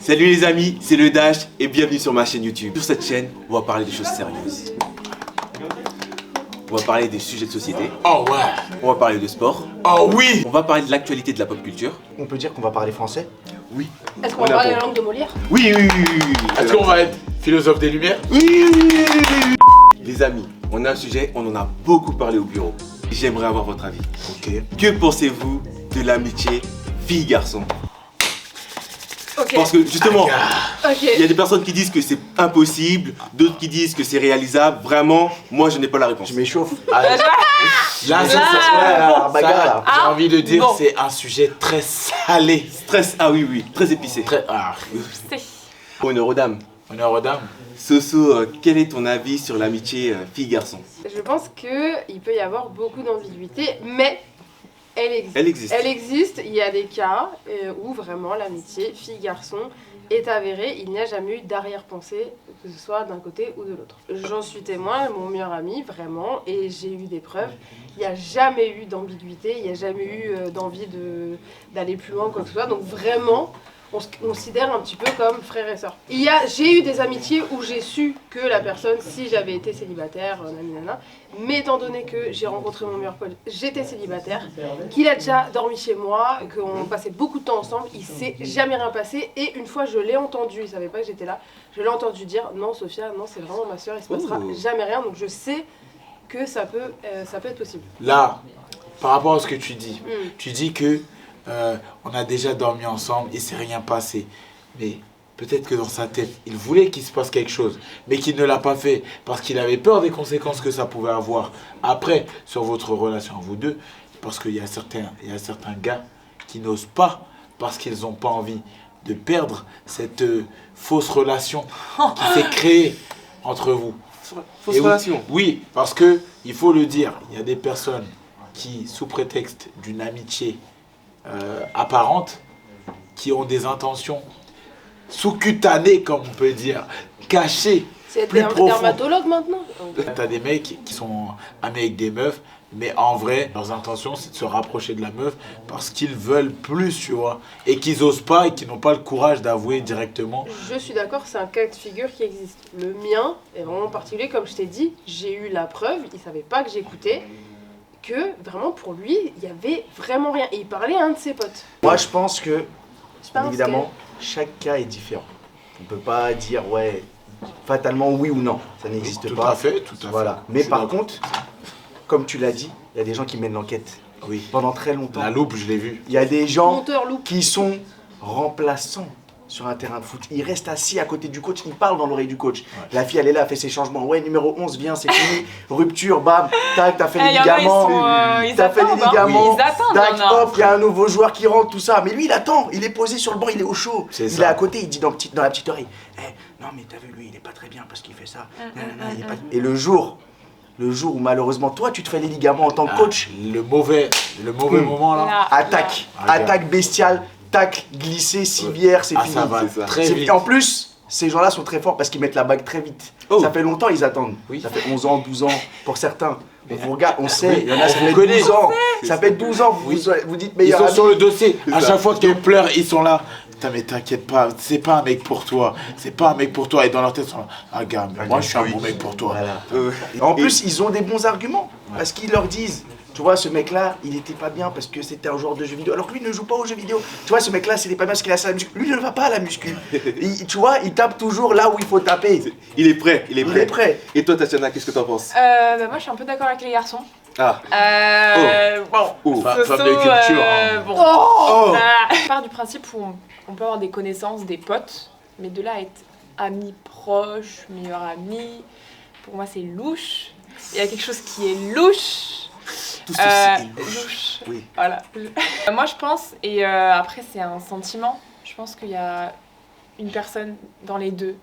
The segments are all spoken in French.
Salut les amis, c'est le Dash et bienvenue sur ma chaîne YouTube. Sur cette chaîne, on va parler des choses sérieuses. On va parler des sujets de société. Oh ouais. On va parler de sport. Oh oui. On va parler de l'actualité de la pop culture. On peut dire qu'on va parler français? Oui. Est-ce qu'on va parler la langue de Molière? Oui. Est-ce qu'on va être philosophe des Lumières? Oui. Les amis, on a un sujet, on en a beaucoup parlé au bureau. J'aimerais avoir votre avis. Ok. Que pensez-vous de l'amitié fille-garçon? Ok. Parce que justement, Ok. il y a des personnes qui disent que c'est impossible, d'autres qui disent que c'est réalisable. Vraiment, moi je n'ai pas la réponse. Je m'échauffe. Là, Bagarre, là. j'ai envie de dire, bon. c'est un sujet très salé. Stress, ah oui, très épicé. Honneur aux dames. Honneur aux dames. Soso, quel est ton avis sur l'amitié fille-garçon? Je pense qu'il peut y avoir beaucoup d'ambiguïté, mais elle existe. Elle existe. Elle existe, il y a des cas où vraiment l'amitié fille-garçon est avérée, il n'y a jamais eu d'arrière-pensée, que ce soit d'un côté ou de l'autre. J'en suis témoin, mon meilleur ami, vraiment, et j'ai eu des preuves. Il n'y a jamais eu d'ambiguïté, il n'y a jamais eu d'envie d'aller plus loin, quoi que ce soit. Donc vraiment, on se considère un petit peu comme frères et sœurs. J'ai eu des amitiés où j'ai su que la personne, si j'avais été célibataire, nanana, mais étant donné que j'ai rencontré mon meilleur pote, j'étais célibataire, qu'il a déjà dormi chez moi, qu'on passait beaucoup de temps ensemble, il s'est jamais rien passé, et une fois je l'ai entendu, il savait pas que j'étais là, je l'ai entendu dire non Sophia, non c'est vraiment ma sœur, il se passera jamais rien, donc je sais que ça peut être possible. Là, par rapport à ce que tu dis, tu dis que on a déjà dormi ensemble, il s'est rien passé. Mais peut-être que dans sa tête, il voulait qu'il se passe quelque chose, mais qu'il ne l'a pas fait parce qu'il avait peur des conséquences que ça pouvait avoir après sur votre relation à vous deux. Parce qu'il y a certains gars qui n'osent pas parce qu'ils n'ont pas envie de perdre cette fausse relation qui s'est créée entre vous. Fausse Et relation. Oui, parce que il faut le dire, il y a des personnes qui, sous prétexte d'une amitié apparentes, qui ont des intentions sous-cutanées, comme on peut dire, cachées, C'est plus profondes. dermatologue maintenant. T'as des mecs qui sont amis avec des meufs, mais en vrai, leurs intentions, c'est de se rapprocher de la meuf parce qu'ils veulent plus, tu vois, et qu'ils osent pas et qu'ils n'ont pas le courage d'avouer directement. Je suis d'accord, c'est un cas de figure qui existe. Le mien est vraiment particulier, comme je t'ai dit, j'ai eu la preuve, il savait pas que j'écoutais, que vraiment pour lui, il y avait vraiment rien. Et il parlait à un de ses potes. Moi, je pense que, Je bien pense évidemment, chaque cas est différent. On peut pas dire, ouais, fatalement oui ou non. Ça n'existe Tout pas. à fait, tout à fait. Voilà. Je Mais suis par d'accord. contre, comme tu l'as dit, il y a des gens qui mènent l'enquête. Oui. Pendant très longtemps. La loupe, je l'ai vu. Il y a des gens Monteur loup. qui sont remplaçants sur un terrain de foot. Ils restent assis à côté du coach, ils parlent dans l'oreille du coach. La fille, elle est là, elle fait ses changements. Ouais, numéro 11, viens, c'est fini. Rupture, bam, tac, t'as fait les ligaments. T'as fait les ligaments. Ils attendent, Tac, non, non. hop, il y a un nouveau joueur qui rentre, tout ça. Mais lui, il attend, il est posé sur le banc, il est au chaud. C'est Il ça. est à côté, il dit dans la petite oreille, non mais t'as vu, lui, il est pas très bien parce qu'il fait ça. Nanana, il est pas... Et le jour où malheureusement, toi, tu te fais les ligaments en tant que coach, Le mauvais moment là. Là. attaque, Regarde. attaque bestiale, tac, glissé, civière, c'est fini. Ça va c'est ça. très C'est- vite. En plus, ces gens-là sont très forts parce qu'ils mettent la bague très vite. Oh. Ça fait longtemps, ils attendent. Oui. Ça fait 11 ans, 12 ans pour certains. On vous regarde, on sait, il y en a, on ça vous fait connaît. 12 ans. Ça fait 12 ans, vous dites Ils meilleur sont ami. sur le dossier. À ça. chaque fois qu'il pleure, ils sont là. Putain, mais t'inquiète pas, c'est pas un mec pour toi. C'est pas un mec pour toi. Et dans leur tête, ils sont là. Ah, gars, mais moi, je suis un bon mec pour toi. Voilà. En plus, ils ont des bons arguments. Parce qu'ils leur disent, tu vois, ce mec-là, il était pas bien parce que c'était un joueur de jeux vidéo. Alors que lui ne joue pas aux jeux vidéo. Tu vois, ce mec-là, c'était pas bien parce qu'il a ça à la muscu. Lui, il ne va pas à la muscu. Tu vois, il tape toujours là où il faut taper. Il est prêt, il est Il prêt. est prêt. Et toi Tatiana, qu'est-ce que t'en penses? Moi je suis un peu d'accord avec les garçons. Ah, Bon, oh. Femme Soso, de culture, hein. bon. Oh. Je pars du principe où on peut avoir des connaissances, des potes, mais de là à être amis proches, meilleurs amis, pour moi c'est louche. Il y a quelque chose qui est louche. Tout ceci est Louche. Oui. Voilà. Moi je pense, et après c'est un sentiment, je pense qu'il y a une personne dans les deux,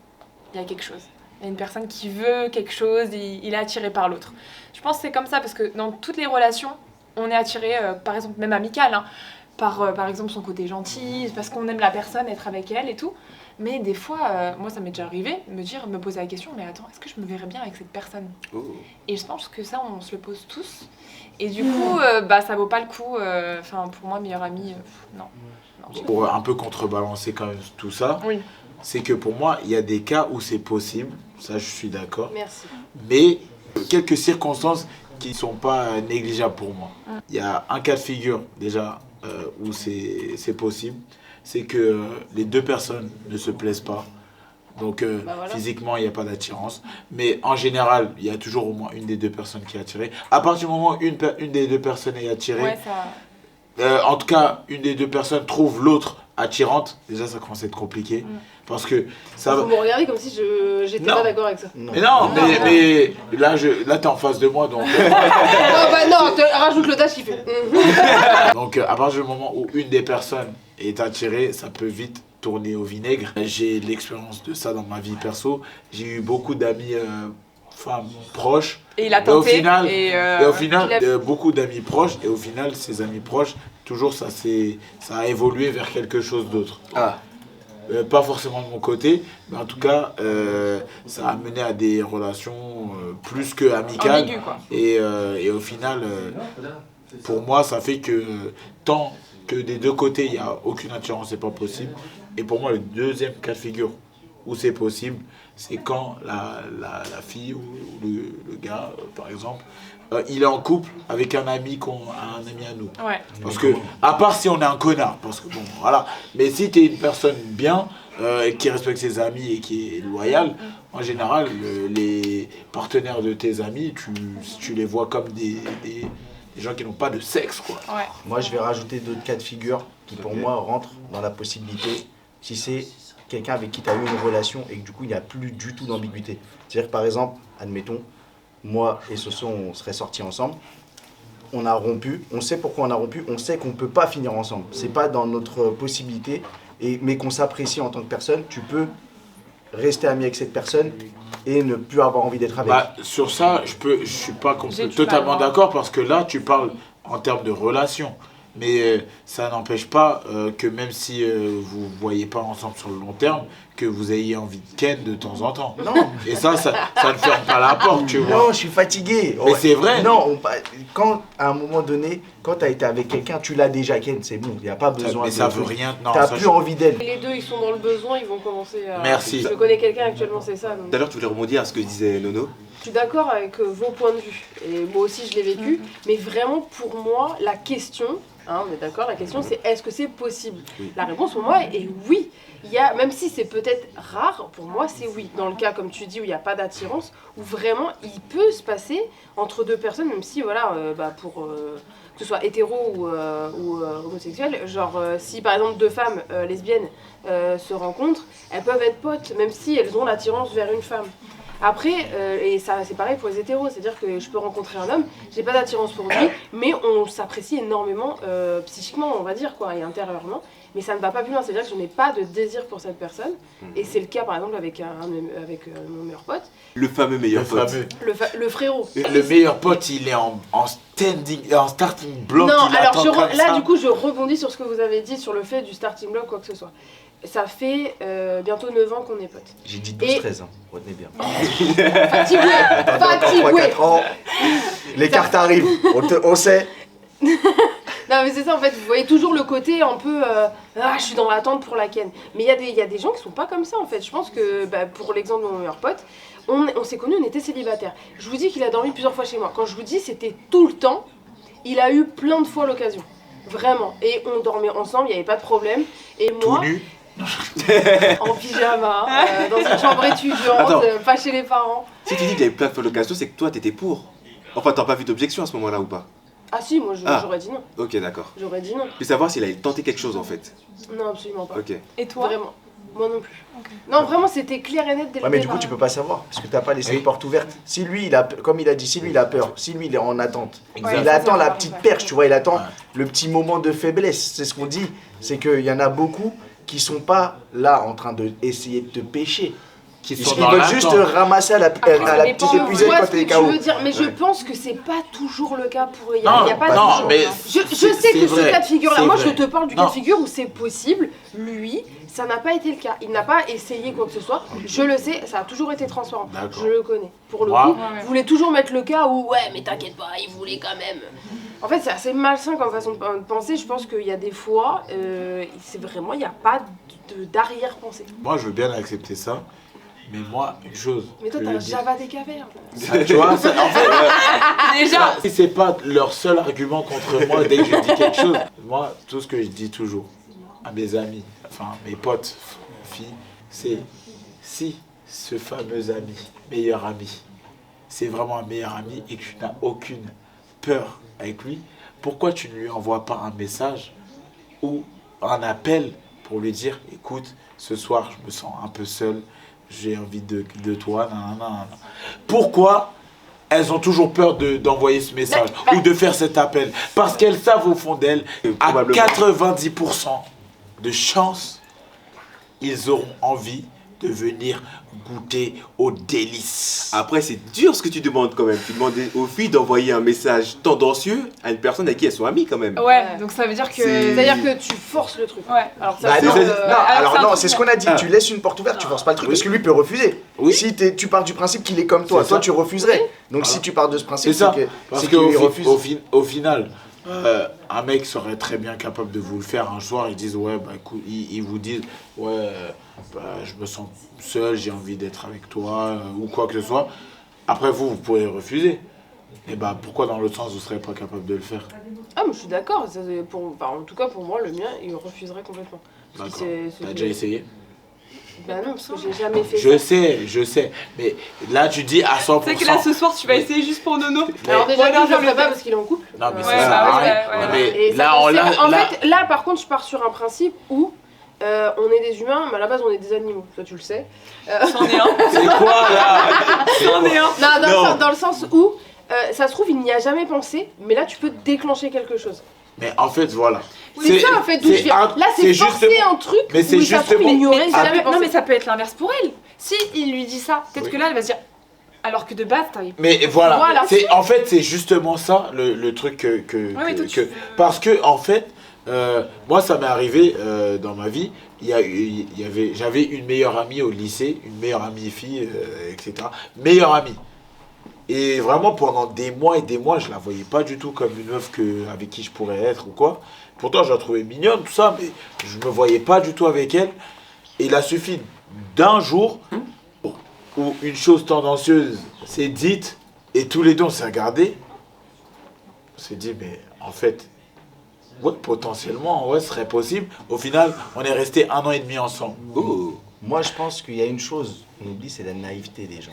il y a quelque chose. Il y a une personne qui veut quelque chose, il est attiré par l'autre. Je pense que c'est comme ça parce que dans toutes les relations, on est attiré, par exemple, même amical, hein, par exemple son côté gentil, parce qu'on aime la personne, être avec elle et tout. Mais des fois, moi ça m'est déjà arrivé, me poser la question, mais attends, est-ce que je me verrais bien avec cette personne? Oh. Et je pense que ça, on se le pose tous. Et du coup, ça vaut pas le coup. Enfin, pour moi, meilleur ami, non. Pour un peu contrebalancer quand même tout ça, Oui. c'est que pour moi, il y a des cas où c'est possible, ça je suis d'accord, Merci. mais quelques circonstances qui ne sont pas négligeables pour moi. Il y a un cas de figure déjà où c'est possible, c'est que les deux personnes ne se plaisent pas. Donc Voilà. physiquement, il n'y a pas d'attirance. Mais en général, il y a toujours au moins une des deux personnes qui est attirée. À partir du moment où une des deux personnes est attirée, Ouais, ça... en tout cas, une des deux personnes trouve l'autre attirante, déjà ça commence à être compliqué. Parce que ça Vous va... me regardez comme si j'étais Non. pas d'accord avec ça. Mais non, mais là, t'es en face de moi, donc... Rajoute le dash qui fait. Donc à partir du moment où une des personnes est attirée, ça peut vite tourner au vinaigre. J'ai l'expérience de ça dans ma vie perso. J'ai eu beaucoup d'amis femmes proches. Et il a Et au tenté. final, et, Et au final, il a- beaucoup d'amis proches. Et au final, ces amis proches, toujours ça a évolué vers quelque chose d'autre. Ah, Pas forcément de mon côté, mais en tout cas, ça a mené à des relations plus que amicales. Ambigu, quoi. Et au final, pour moi, ça fait que tant que des deux côtés, il n'y a aucune attirance, c'est pas possible. Et pour moi, le deuxième cas de figure où c'est possible, c'est quand la fille ou le gars, par exemple, il est en couple avec un ami à nous. Ouais. Parce que, à part si on est un connard, parce que bon, voilà. Mais si tu es une personne bien, qui respecte ses amis et qui est loyale, en général, les partenaires de tes amis, tu les vois comme des gens qui n'ont pas de sexe, quoi. Ouais. Moi, je vais rajouter d'autres cas de figure qui, pour moi, rentrent dans la possibilité si c'est quelqu'un avec qui tu as eu une relation et que du coup, il n'y a plus du tout d'ambiguïté. C'est-à-dire que, par exemple, admettons, moi et Soso, on serait sortis ensemble, on a rompu, on sait pourquoi on a rompu, on sait qu'on ne peut pas finir ensemble. C'est pas dans notre possibilité, mais qu'on s'apprécie en tant que personne, tu peux rester ami avec cette personne et ne plus avoir envie d'être avec. Bah, sur ça, je suis pas J'ai du totalement mal, hein. d'accord parce que là, tu parles en termes de relation. Mais ça n'empêche pas que même si vous ne voyez pas ensemble sur le long terme, que vous ayez envie de ken de temps en temps. Non. Et ça ne ferme pas la porte, tu vois. Non, je suis fatigué. Mais c'est vrai. Non, quand à un moment donné, quand tu as été avec quelqu'un, tu l'as déjà ken, c'est bon, il n'y a pas besoin Mais de... ça veut rien. Non, T'as ça, plus envie d'elle. Les deux, ils sont dans le besoin, ils vont commencer à. Merci. Je connais quelqu'un actuellement, c'est ça. Donc. tout à l'heure, tu voulais rebondir à ce que disait Nono. Je suis d'accord avec vos points de vue. Et moi aussi, je l'ai vécu. Mais vraiment, pour moi, la question, on est d'accord, la question, c'est est-ce que c'est possible? Oui. La réponse pour moi est oui. Même si c'est peut-être rare, pour moi, c'est oui. Dans le cas, comme tu dis, où il n'y a pas d'attirance, où vraiment, il peut se passer entre deux personnes, même si, voilà, pour... que ce soit hétéro ou homosexuel, genre si par exemple deux femmes lesbiennes se rencontrent, elles peuvent être potes, même si elles ont l'attirance vers une femme. Après, et ça c'est pareil pour les hétéros, c'est-à-dire que je peux rencontrer un homme, j'ai pas d'attirance pour lui, mais on s'apprécie énormément psychiquement, on va dire, quoi, et intérieurement, mais ça ne va pas plus loin, c'est-à-dire que je n'ai pas de désir pour cette personne, et c'est le cas par exemple avec mon meilleur pote, Le fameux meilleur Le pote. fameux. le frérot. Le meilleur pote, il est en starting block. Non, il alors attend comme là ça. du coup je rebondis sur ce que vous avez dit sur le fait du starting block, quoi que ce soit. Ça fait bientôt 9 ans qu'on est potes. J'ai dit Et- 12-13 ans, retenez bien. Fatigué, fatigué. 3-4 ans, les cartes arrivent, on sait. Non mais c'est ça en fait, vous voyez toujours le côté un peu je suis dans l'attente pour la ken. Mais il y a des gens qui sont pas comme ça en fait. Je pense que pour l'exemple de mon meilleur pote, on s'est connus, on était célibataires. Je vous dis qu'il a dormi plusieurs fois chez moi. Quand je vous dis c'était tout le temps, il a eu plein de fois l'occasion. Vraiment. Et on dormait ensemble, il n'y avait pas de problème. Et moi, Tout nu. en pyjama, dans une chambre étudiante, Attends. pas chez les parents. Si tu dis qu'il y avait plein de fois l'occasion, c'est que toi, t'étais pour. Enfin, t'as pas vu d'objection à ce moment-là ou pas? Ah si, moi Ah. j'aurais dit non. Ok, d'accord. J'aurais dit non. Je voulais savoir s'il avait tenté quelque chose en fait. Non, absolument pas. Ok. Et toi? Vraiment. Moi non plus. Ok. Non, vraiment, c'était clair et net dès le Ouais, mais du départ. coup, tu peux pas savoir, parce que t'as pas laissé Oui. une porte ouverte. Si lui, comme il a dit, si lui, il a peur, si lui, il est en attente, Exact. il attend ça, la ça, petite ça. perche, tu vois, il attend Ouais. le petit moment de faiblesse. C'est ce qu'on dit, c'est qu'il y en a beaucoup qui sont pas là en train d'essayer de te pêcher. Qui Ils sont dans veulent juste te l'attente. ramasser à la ça petite dépend. épuisette Je vois quand ce t'es que tu KO. veux dire, mais je Ouais. pense que c'est pas toujours le cas pour... Il y Non, a pas non, toujours... mais Je c'est sais que vrai, ce cas de figure-là, c'est moi vrai. je te parle du cas Non. de figure où c'est possible, lui, ça n'a pas été le cas. Il n'a pas essayé quoi que ce soit, je le sais, ça a toujours été transparent, D'accord. je le connais. Pour le Moi- coup, Ouais, ouais. vous voulez toujours mettre le cas où, ouais mais t'inquiète pas, il voulait quand même. En fait, c'est assez malsain comme façon de penser. Je pense qu'il y a des fois, c'est vraiment, il n'y a pas d'arrière-pensée. Moi, je veux bien accepter ça, mais moi, une chose. Mais toi, que t'as je un dis- Java des cavernes. Tu vois, en fait, Déjà. si c'est pas leur seul argument contre moi dès que je dis quelque chose, moi, tout ce que je dis toujours à mes amis, enfin mes potes, filles, c'est si ce fameux ami, meilleur ami, c'est vraiment un meilleur ami et que tu n'as aucune peur avec lui, pourquoi tu ne lui envoies pas un message ou un appel pour lui dire écoute, ce soir je me sens un peu seul, j'ai envie de toi, nanana. Pourquoi elles ont toujours peur d'envoyer ce message ou de faire cet appel? Parce qu'elles savent au fond d'elles, à Probablement. 90% de chance, ils auront envie de venir goûter aux délices. Après, c'est dur ce que tu demandes quand même. Tu demandes aux filles d'envoyer un message tendancieux à une personne avec qui elles sont amies quand même. Ouais, donc ça veut dire que. C'est- C'est-à-dire que tu forces le truc. Ouais. Alors ça, Bah c'est, non, c'est- non, alors, alors c'est un non, truc, c'est ce qu'on a dit. Ah. Tu laisses une porte ouverte, tu forces pas le truc. Oui. Parce que lui peut refuser. Oui. Si tu pars du principe qu'il est comme toi, C'est toi ça. tu refuserais. Donc Voilà. si tu pars de ce principe, C'est ça. c'est Parce qu'il qu'au refuse. au final, un mec serait très bien capable de vous le faire un soir. Ils disent ouais, bah écoute, ils vous disent ouais, bah, je me sens seul, j'ai envie d'être avec toi ou quoi que ce soit. Après vous pourrez refuser. Et bah pourquoi dans l'autre sens vous serez pas capable de le faire? Ah, mais je suis d'accord. En tout cas, pour moi, le mien, il refuserait complètement. Parce que D'accord. T'as déjà essayé? Bah non, parce que j'ai jamais fait Je sais. Mais là tu dis à 100%. Tu sais que là, ce soir, tu vas essayer juste pour Nono. ça. Alors déjà, Ouais, lui, non, je le je ferai le pas fais. parce qu'il est en couple. Non mais Euh, ça ouais, sert bah à ouais, rien. ouais, Non, ouais. mais Et là, ça, on c'est- l'a. en là- fait, là, par contre, je pars sur un principe où on est des humains, mais à la base, on est des animaux. Toi, tu le sais. C'en est un. C'est quoi là? C'en est un. Non, Non. dans le sens où, ça se trouve, il n'y a jamais pensé, mais là, tu peux déclencher quelque chose. Mais en fait voilà. C'est ça, en fait, d'où je viens. Là, c'est forcer justement- un truc mais c'est où ça se trouve, justement- il n'y aurait Ça jamais peut- non, pensé. mais ça peut être l'inverse pour elle. Si il lui dit ça, peut-être Oui. que là, elle va se dire. Alors que de base, t'avais. Mais voilà, Voilà. En fait c'est justement ça le truc que Ouais, mais toi, tu que- veux- parce que en fait moi ça m'est arrivé dans ma vie, j'avais une meilleure amie au lycée, une meilleure amie fille, etc. Meilleure amie. Et vraiment pendant des mois et des mois, je la voyais pas du tout comme une meuf avec qui je pourrais être ou quoi. Pourtant je la trouvais mignonne, tout ça, mais je me voyais pas du tout avec elle. Et il a suffi d'un jour où une chose tendancieuse s'est dite et tous les deux on s'est regardés. On s'est dit, mais en fait, ouais, potentiellement, ouais, ce serait possible. Au final, on est resté 1 an et demi ensemble. Oh. Moi, je pense qu'il y a une chose qu'on oublie, c'est la naïveté des gens.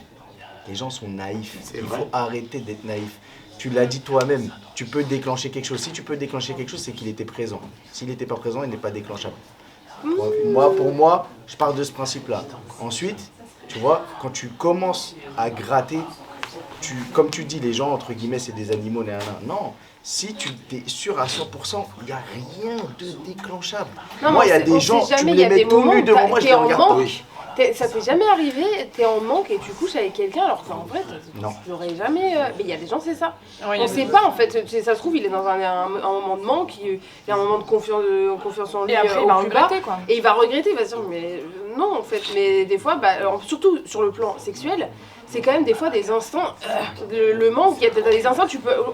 Les gens sont naïfs. Il vrai. faut arrêter d'être naïf. Tu l'as dit toi-même, tu peux déclencher quelque chose. Si tu peux déclencher quelque chose, c'est qu'il était présent. S'il n'était pas présent, il n'est pas déclenchable. Pour moi, je pars de ce principe-là. Ensuite, tu vois, quand tu commences à gratter, comme tu dis, les gens, entre guillemets, c'est des animaux, nanana. Non, si tu es sûr à 100%, il n'y a rien de déclenchable. Non, Moi, il y a mais on des sait gens, jamais, tu me il y a les des mets tout moments nus où devant moi, je t'es les en regarde. manque. Oui. Ça t'est jamais arrivé, t'es en manque et tu couches avec quelqu'un alors qu'en vrai, Non. j'aurais jamais. Mais il y a des gens, c'est ça. Ouais, il y a On des sait choses. pas en fait. Ça se trouve, il est dans un moment de manque, il y a un moment de confiance en lui Et après, il au va plus bas. regretter, quoi. Et il va regretter, il va se dire, mais non en fait. Mais des fois, surtout sur le plan sexuel, c'est quand même des fois des instants. Le manque, il y a des instants,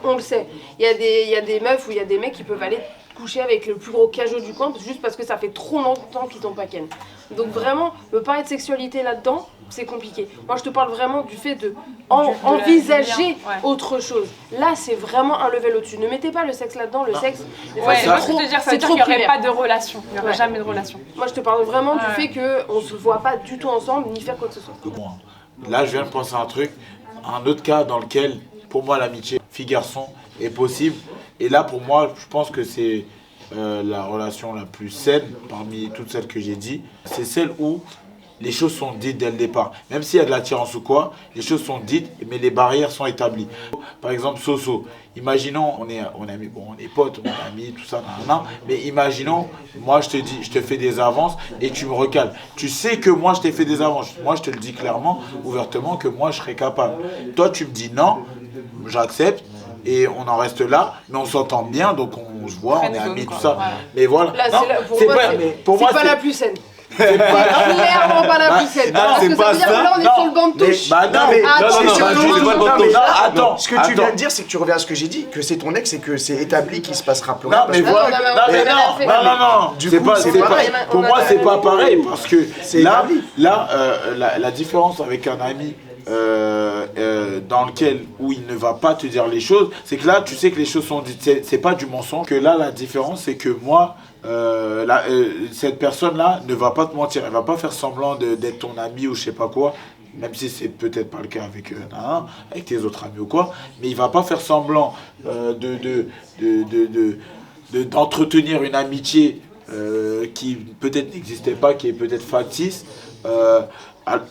on le sait. Il y a des meufs ou il y a des mecs qui peuvent aller coucher avec le plus gros cageux du coin juste parce que ça fait trop longtemps qu'ils t'ont pas ken. Donc vraiment, me parler de sexualité là-dedans, c'est compliqué. Moi, je te parle vraiment du fait de envisager ouais. autre chose. Là, c'est vraiment un level au-dessus. Ne mettez pas le sexe là-dedans. Le sexe, des fois, Ouais, c'est moi, trop, je te dire, ça c'est veut dire trop qu'il n'y aurait primaire. pas de relation. Il n'y aurait Ouais. jamais de relation. Moi, je te parle vraiment du Ouais. fait qu'on se voit pas du tout ensemble ni faire quoi que ce soit. Moi. Là, je viens de penser à un truc, un autre cas dans lequel, pour moi, l'amitié fille-garçon est possible. Et là, pour moi, je pense que c'est la relation la plus saine parmi toutes celles que j'ai dit. C'est celle où les choses sont dites dès le départ. Même s'il y a de l'attirance ou quoi, les choses sont dites, mais les barrières sont établies. Par exemple, Soso. Imaginons, on est amis, bon, on est potes, on est amis, tout ça, nan, mais imaginons, moi je te dis, je te fais des avances et tu me recales. Tu sais que moi je t'ai fait des avances. Moi je te le dis clairement, ouvertement, que moi je serais capable. Toi tu me dis non, j'accepte. Et on en reste là, mais on s'entend bien, donc on se voit, on est amis, tout ça. Voilà. Mais voilà. Là, Non, c'est pour c'est moi, pas, c'est- mais pour c'est moi, pas c'est- la plus saine. C'est clairement pas la plus Lucette. Ah, Parce c'est que ça pas veut dire que ça. là, on est Non. sur le banc de Mais- touche. bah non, mais- Ah, non, tu- non, c'est non, surtout- c'est pas le non, bandeau. mais là, Attends, ce que tu viens de dire, c'est que tu reviens à ce que j'ai dit, que c'est ton ex et que c'est établi qu'il se passera plus rien. Non, parce mais que- voilà. non, mais on Non, mais l'a non, fait. non. Du C'est coup, pas, c'est c'est pareil. pas- On pour a moi, fait c'est la pas même pareil parce que C'est là, établi. la différence avec un ami dans lequel où il ne va pas te dire les choses, c'est que là, tu sais que les choses sont dites. C'est pas du mensonge. Que là, la différence, c'est que moi, cette personne-là ne va pas te mentir. Elle va pas faire semblant d'être ton ami ou je sais pas quoi. Même si c'est peut-être pas le cas avec tes autres amis ou quoi, mais il va pas faire semblant d'entretenir une amitié qui peut-être n'existait pas, qui est peut-être factice,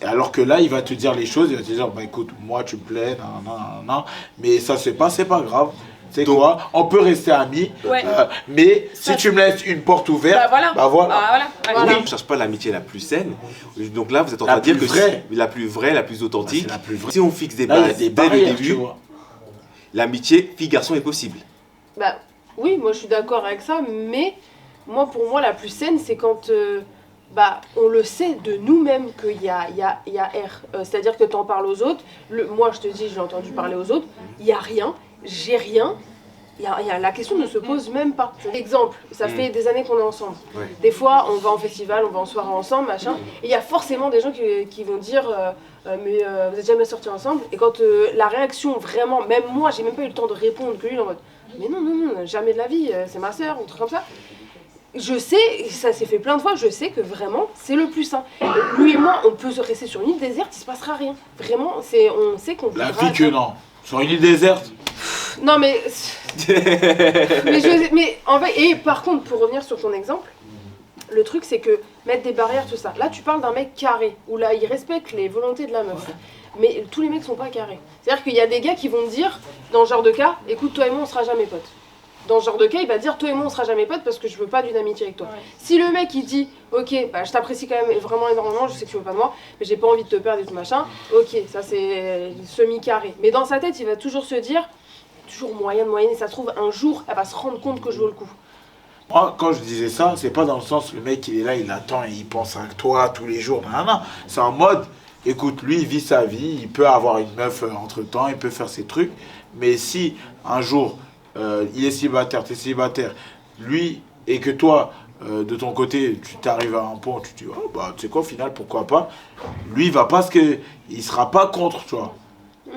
alors que là il va te dire les choses, il va te dire bah écoute, moi tu me plais, nan, mais ça c'est pas grave. C'est Donc- quoi? On peut rester amis, Ouais. mais si Ça, tu me laisses une porte ouverte, Bah voilà. bah voilà. Ah, voilà. Oui, Ouais. on ne cherche pas l'amitié la plus saine. Donc là, vous êtes en La train de dire plus que vraie. la plus vraie, la plus authentique. Bah, c'est la plus vraie. Si on fixe des Là, il y a bases des dès le barrières, tu début, vois. l'amitié fille-garçon est possible. Bah oui, moi je suis d'accord avec ça, mais pour moi la plus saine c'est quand on le sait de nous-mêmes qu'il y a R. C'est-à-dire que tu en parles aux autres, moi je te dis j'ai entendu parler aux autres, il n'y a rien, j'ai rien, la question ne se pose même pas. Exemple, ça fait des années qu'on est ensemble. Ouais. Des fois on va en festival, on va en soirée ensemble, machin, et il y a forcément des gens qui vont dire mais vous êtes jamais sortis ensemble, et quand la réaction vraiment, même moi j'ai même pas eu le temps de répondre que lui en mode mais non, jamais de la vie, c'est ma sœur, ou un truc comme ça. Je sais, et ça s'est fait plein de fois, je sais que vraiment, c'est le plus sain. Lui et moi, on peut se rester sur une île déserte, il se passera rien. Vraiment, on sait qu'on La vivra vie que ça. non. Sur une île déserte. Non, mais en fait, et par contre, pour revenir sur ton exemple, le truc c'est que mettre des barrières, tout ça. Là, tu parles d'un mec carré, où là, il respecte les volontés de la meuf. Mais tous les mecs sont pas carrés. C'est-à-dire qu'il y a des gars qui vont me dire, dans ce genre de cas, écoute, toi et moi, on sera jamais potes. Dans ce genre de cas, il va dire, toi et moi, on sera jamais potes parce que je veux pas d'une amitié avec toi. Ouais. Si le mec, il dit, ok, bah, je t'apprécie quand même vraiment énormément, je sais que tu veux pas de moi, mais j'ai pas envie de te perdre et tout machin, ok, ça c'est semi-carré. Mais dans sa tête, il va toujours se dire, toujours moyenne, et ça se trouve, un jour, elle va se rendre compte que je vaux le coup. Moi, quand je disais ça, c'est pas dans le sens le mec il est là, il attend et il pense à toi tous les jours. Non. C'est en mode, écoute, lui il vit sa vie, il peut avoir une meuf entre temps, il peut faire ses trucs. Mais si un jour il est célibataire, t'es célibataire, lui et que toi de ton côté tu t'arrives à un point, tu te dis oh bah tu sais quoi au final pourquoi pas. Lui il va pas il sera pas contre, tu vois.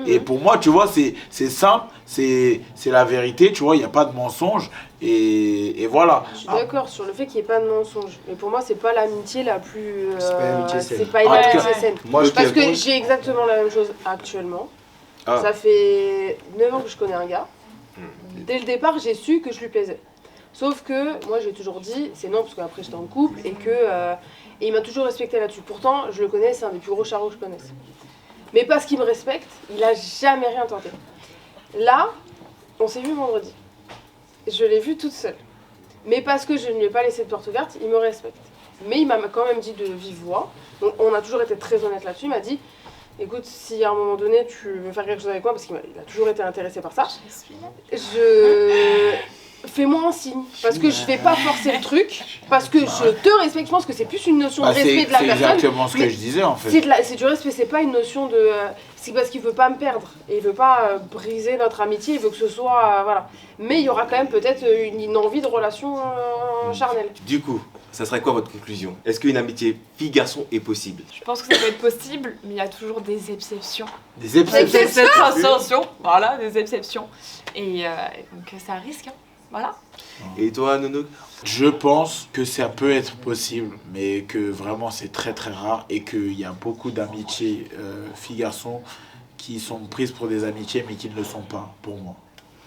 Et pour moi, tu vois, c'est simple, c'est la vérité, tu vois, il n'y a pas de mensonge, et voilà. Je suis d'accord sur le fait qu'il n'y ait pas de mensonge. Mais pour moi, c'est pas l'amitié la plus. C'est pas l'amitié saine. C'est pas une En tout amitié cas, saine. Moi, je Parce te que j'ai exactement la même chose actuellement. Ah. Ça fait 9 ans que je connais un gars. Dès le départ, j'ai su que je lui plaisais. Sauf que moi, j'ai toujours dit, c'est non, parce qu'après j'étais en couple, et et il m'a toujours respecté là-dessus. Pourtant, je le connais, c'est un des plus gros charros que je connaisse. Mais parce qu'il me respecte, il a jamais rien tenté. Là, on s'est vu vendredi. Je l'ai vu toute seule. Mais parce que je ne lui ai pas laissé de porte ouverte, il me respecte. Mais il m'a quand même dit de vive voix. Donc on a toujours été très honnête là-dessus. Il m'a dit, écoute, si à un moment donné tu veux faire quelque chose avec moi, parce qu'il a toujours été intéressé par ça, fais-moi un signe. Parce que je vais pas forcer le truc. Parce que je te respecte. Je pense que c'est plus une notion de respect de la c'est personne. exactement ce que mais je disais en fait. C'est du respect, c'est pas une notion de. C'est parce qu'il veut pas me perdre. Et il veut pas briser notre amitié, il veut que ce soit. Voilà. Mais il y aura quand même peut-être une envie de relation charnelle. Du coup, ça serait quoi votre conclusion? Est-ce qu'une amitié fille-garçon est possible? Je pense que ça peut être possible, mais il y a toujours des exceptions. Des exceptions. Exceptions. Des exceptions, voilà, des exceptions. Et donc c'est un risque, hein. Voilà. Et toi, Nono? Je pense que ça peut être possible, mais que vraiment c'est très très rare et qu'il y a beaucoup d'amitiés filles-garçons qui sont prises pour des amitiés mais qui ne le sont pas pour moi.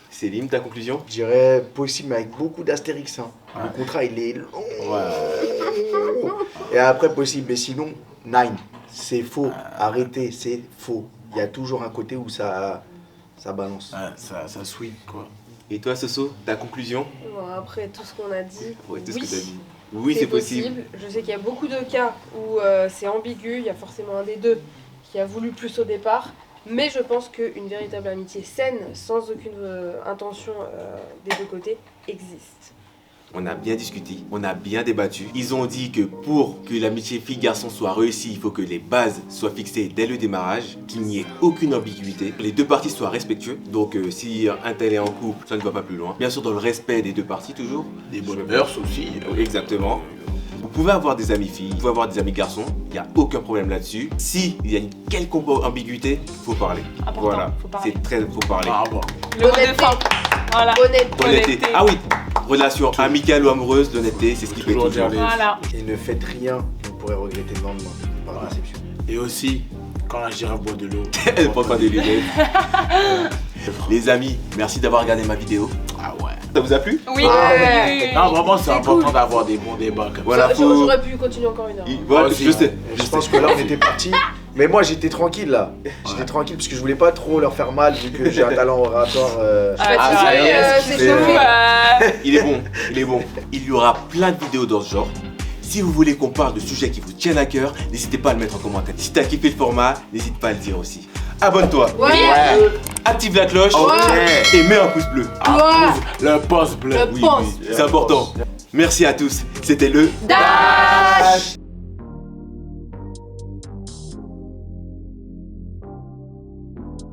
Céline, ta conclusion? Je dirais possible, mais avec beaucoup d'astérix. Hein. Ouais. Le contrat, il est long. Ouais. Et après, possible, mais sinon, nine. C'est faux. Arrêtez, c'est faux. Il y a toujours un côté où ça balance. Ouais, ça swing quoi. Et toi, Soso, ta conclusion? Bon, après tout ce qu'on a dit, Ouais, tout ce oui, que t'as dit. Oui, c'est possible. Je sais qu'il y a beaucoup de cas où c'est ambigu, il y a forcément un des deux qui a voulu plus au départ. Mais je pense qu'une véritable amitié saine, sans aucune intention des deux côtés, existe. On a bien discuté, on a bien débattu. Ils ont dit que pour que l'amitié fille-garçon soit réussie, il faut que les bases soient fixées dès le démarrage, qu'il n'y ait aucune ambiguïté, que les deux parties soient respectueux. Donc si un tel est en couple, ça ne va pas plus loin. Bien sûr dans le respect des deux parties toujours. Des bonnes mœurs aussi. Exactement. Vous pouvez avoir des amis filles, vous pouvez avoir des amis garçons, il n'y a aucun problème là-dessus. Si il y a une quelconque ambiguïté, il faut parler. Important, Voilà, faut parler. faut parler. Ah bon. Le mot de Honnêteté. fin. Voilà. Honnêteté. Honnêteté. Ah oui, relation amicale ou amoureuse, l'honnêteté, c'est ce qui fait Toujours toujours. dire les- Voilà. Et ne faites rien que vous pourrez regretter le lendemain. Par la réception. Et aussi, quand la girafe boit de l'eau. Elle prend pas des lunettes. Les amis, merci d'avoir regardé ma vidéo. Ah ouais. Ça vous a plu? Oui, Ouais. oui. Non, vraiment, c'est C'est important cool. d'avoir des bons débats comme Voilà, Ça, faut- J'aurais pu continuer encore une heure. Voilà, Aussi, je sais. ouais. Je pense que là on était parti. Mais moi j'étais tranquille là. J'étais tranquille parce que je voulais pas trop leur faire mal vu que j'ai un talent oratoire. C'est c'est- chauffé. Il est bon, il est bon. Il y aura plein de vidéos dans ce genre. Si vous voulez qu'on parle de sujets qui vous tiennent à cœur, n'hésitez pas à le mettre en commentaire. Si t'as kiffé le format, n'hésite pas à le dire aussi. Abonne-toi, Ouais. active la cloche Ok. et mets un pouce bleu. Ouais. Le poste bleu. Le Oui, pouce. oui, c'est important. Merci à tous. C'était le Dash.